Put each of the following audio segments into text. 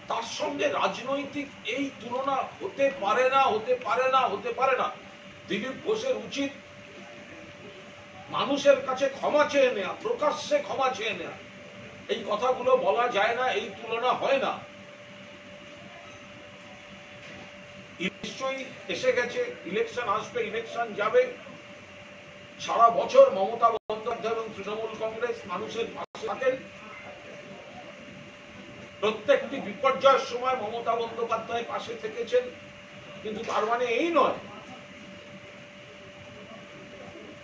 তার সঙ্গে রাজনৈতিক এই তুলনা হতে পারে না, হতে পারে না, হতে পারে না। দিলীপ ঘোষের উচিত মানুষের কাছে ক্ষমা চেয়ে নেওয়া, প্রকাশ্যে ক্ষমা চেয়ে নেওয়া। এই কথাগুলো বলা যায় না, এই তুলনা হয় না। নিশ্চয়ই এসে গেছে, ইলেকশন আসবে, ইলেকশন যাবে। সারা বছর মমতা বন্দ্যোপাধ্যায় এবং তৃণমূল কংগ্রেস মানুষের পাশে থাকেন। প্রত্যেকটি বিপর্যয়ের সময় মমতা বন্দ্যোপাধ্যায় পাশে থেকেছেন, কিন্তু তার মানে এই নয়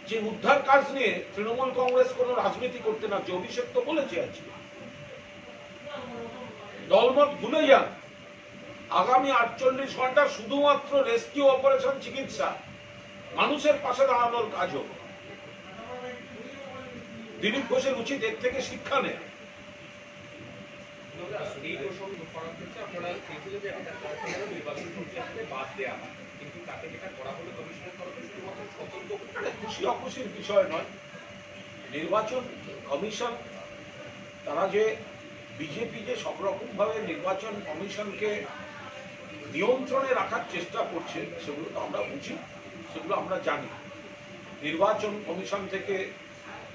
যে উদ্ধার কাজ নিয়ে তৃণমূল কংগ্রেস কোনো রাজনীতি করতে না। যে অভিষেক তো বলেছে আজকে, দলমত ভুলে যান। আগামী 48 ঘন্টা শুধুমাত্র রেস্কিউ অপারেশন, চিকিৎসা, মানুষের পাশে দাঁড়ানোর কাজ হোক। দিলীপ ঘোষের উচিত এর থেকে শিক্ষা নেয়। খুশি অখুশির বিষয় নয়। নির্বাচন কমিশন তারা যে বিজেপি যে সব রকম ভাবে নির্বাচন কমিশনকে নিয়ন্ত্রণে রাখার চেষ্টা করছে, সেগুলো তো আমরা বুঝি, সেগুলো আমরা জানি। নির্বাচন কমিশন থেকে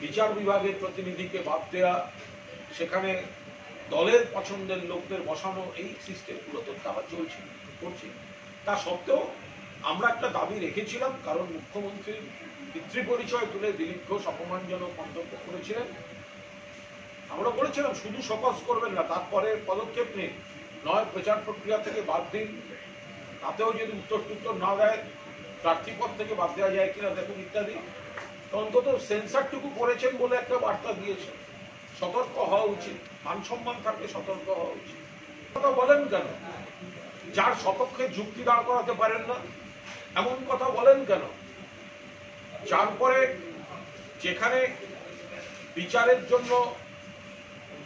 বিচার বিভাগের প্রতিনিধিকে বাদ দেওয়া, সেখানে দলের পছন্দের লোকদের বসানো, এই সিস্টেমগুলো তো তারা চলছে, করছে। তা সত্ত্বেও আমরা একটা দাবি রেখেছিলাম, কারণ মুখ্যমন্ত্রীর পিতৃপরিচয় তুলে দিলীপ ঘোষ অপমানজনক মন্তব্য করেছিলেন। আমরা বলেছিলাম শুধু শোকজ করবেন না, তারপরে পদক্ষেপ নিন, নয় প্রচার প্রক্রিয়া থেকে বাদ দিন, তাতেও যদি উত্তর না দেয় প্রার্থীপদ থেকে বাদ দেওয়া যায় কিনা দেখুন, ইত্যাদি। অন্তত সেন্সারটুকু করেছেন বলে একটা বার্তা দিয়েছে। সতর্ক হওয়া উচিত, মান সম্মান থাকলে সতর্ক হওয়া উচিত। কথা বলেন কেন? যার সপক্ষে যুক্তি দাঁড় করাতে পারেন না, এমন কথা বলেন কেন? যার পরে যেখানে বিচারের জন্য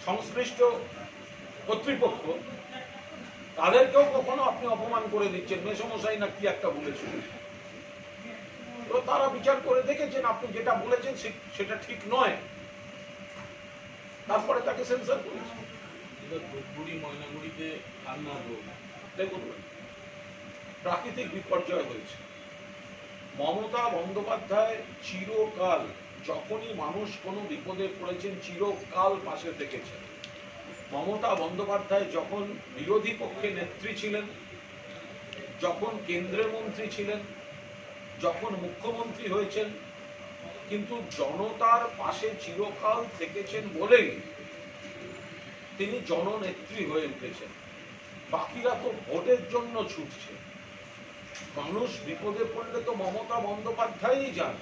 সংশ্লিষ্ট কর্তৃপক্ষ, তাদেরকেও কখনো আপনি অপমান করে দিচ্ছেন। মেসমশাই না কি একটা বলেছিল, তো তারা বিচার করে দেখেছেন আপনি যেটা বলেছেন সেটা ঠিক নয়, তারপরে তাকে সেন্সর করেছে। দেখুন, প্রাকৃতিক বিপর্যয় হয়েছে। মমতা বন্দ্যোপাধ্যায় চিরকাল, যখনই মানুষ কোনো বিপদে পড়েছেন, চিরকাল পাশে থেকেছেন। মমতা বন্দ্যোপাধ্যায় যখন বিরোধী পক্ষে নেত্রী ছিলেন, যখন কেন্দ্রের মন্ত্রী ছিলেন, যখন মুখ্যমন্ত্রী হয়েছেন, কিন্তু জনতার পাশে চিরকাল থেকেছেন বলেই তিনি জননেত্রী হয়ে উঠেছেন। বাকিরা তো ভোটের জন্য ছুটছে। মানুষ বিপদে পড়লে তো মমতা বন্দ্যোপাধ্যায়ই যান।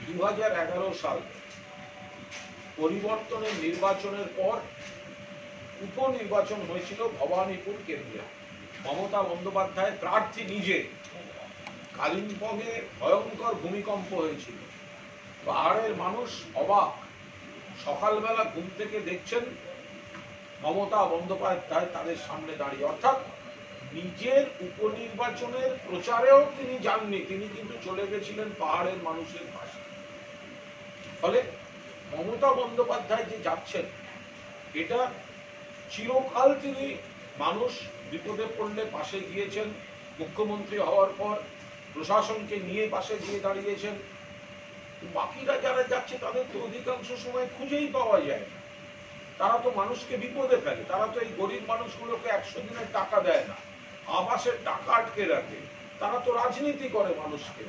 2011 সাল পরিবর্তনের নির্বাচনের পর উপনির্বাচন হয়েছিল ভবানীপুর কেন্দ্রে। মমতা বন্দ্যোপাধ্যায় প্রার্থী নিজে। কালিম্পংয়ে ভয়ঙ্কর ভূমিকম্প হয়েছিল, পাহাড়ের মানুষ অবাক। সকালবেলা ঘুম থেকে দেখছেন মমতা বন্দ্যোপাধ্যায় তাদের সামনে দাঁড়িয়ে। অর্থাৎ নিজের উপনির্বাচনের প্রচারেও তিনি যাননি, তিনি কিন্তু চলে গেছিলেন পাহাড়ের মানুষের পাশে। ফলে মমতা বন্দ্যোপাধ্যায় যে যাচ্ছেন, এটা চিরকাল তিনি মানুষ বিপদে পড়লে পাশে গিয়েছেন। মুখ্যমন্ত্রী হওয়ার পর প্রশাসনকে নিয়ে পাশে গিয়ে দাঁড়িয়েছেন। বাকিরা যারা যাচ্ছে তাদের তো অধিকাংশ সময় খুঁজেই পাওয়া যায় না। তারা তো মানুষকে বিপদে ফেলে। তারা তো এই গরিব মানুষগুলোকে 100 দিনের টাকা দেয় না, আবাসের টাকা আটকে রাখে। তারা তো রাজনীতি করে মানুষকে।